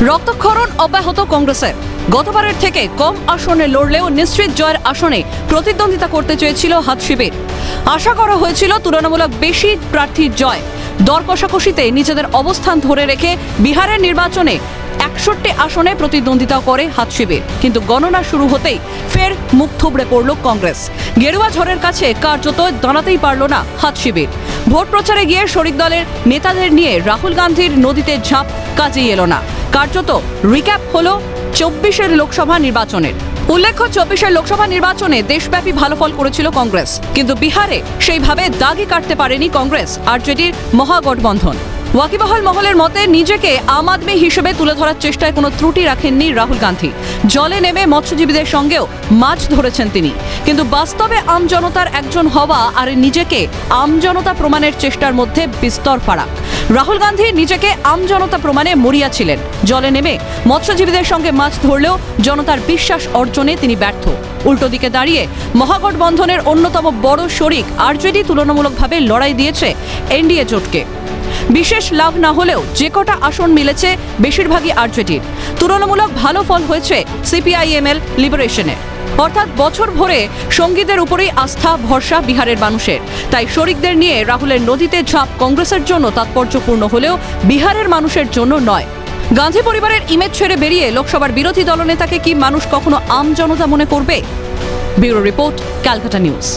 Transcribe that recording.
রক্তক্ষরণ অব্যাহত কংগ্রেসের। গতবারের থেকে কম আসনে লড়লেও নিশ্চিত জয়ের আসনে প্রতিদ্বন্দ্বিতা করতে চেয়েছিল হাত শিবির। আশা করা হয়েছিল তুলনামূলক বেশি প্রার্থীর জয়। দর কষাকষিতে নিজেদের অবস্থান ধরে রেখে বিহারের নির্বাচনে 61 আসনে প্রতিদ্বন্দ্বিতা করে হাত শিবির। কিন্তু গণনা শুরু হতেই ফের মুখ থুবড়ে পড়ল কংগ্রেস। গেরুয়া ঝড়ের কাছে কার্যত দাঁড়াতেই পারল না হাত শিবির। ভোট প্রচারে গিয়ে শরিক দলের নেতাদের নিয়ে রাহুল গান্ধীর নদীতে ঝাঁপ কাজেই এলো না। কার্যত রিক্যাপ হলো 24 লোকসভা নির্বাচনের। উল্লেখ্য, 24 লোকসভা নির্বাচনে দেশব্যাপী ভালো ফল করেছিল কংগ্রেস, কিন্তু বিহারে সেইভাবে দাগই কাটতে পারেনি কংগ্রেস আরজেডির মহাগঠবন্ধন। ওয়াকিবহাল মহলের মতে নিজেকে আম আদমি হিসেবে তুলে ধরার চেষ্টায় কোনো ত্রুটি রাখেননি রাহুল গান্ধী। জলে নেমে মৎস্যজীবীদের সঙ্গেও মাছ ধরেছেন তিনি, কিন্তু বাস্তবে আমজনতার একজন হওয়া আর নিজেকে আমজনতা প্রমাণের চেষ্টার মধ্যে বিস্তর ফারাক। রাহুল গান্ধী নিজেকে আমজনতা প্রমাণে মরিয়া ছিলেন। জলে নেমে মৎস্যজীবীদের সঙ্গে মাছ ধরলেও জনতার বিশ্বাস অর্জনে তিনি ব্যর্থ। উল্টো দিকে দাঁড়িয়ে মহাগঠবন্ধনের অন্যতম বড় শরিক আরজেডি তুলনামূলকভাবে লড়াই দিয়েছে এনডিএ জোটকে। বিশেষ লাভ না হলেও যে কটা আসন মিলেছে বেশিরভাগই আরজেডির। তুলনামূলক ভালো ফল হয়েছে সিপিআইএমএল লিবারেশনে। অর্থাৎ বছর ভরে সঙ্গীদের উপরেই আস্থা ভরসা বিহারের মানুষের। তাই শরিকদের নিয়ে রাহুলের নদীতে ঝাঁপ কংগ্রেসের জন্য তাৎপর্যপূর্ণ হলেও বিহারের মানুষের জন্য নয়। গান্ধী পরিবারের ইমেজ ছেড়ে বেরিয়ে লোকসভার বিরোধী দলনেতাকে কি মানুষ কখনো আমজনতা মনে করবে? Bureau report, Calcutta news.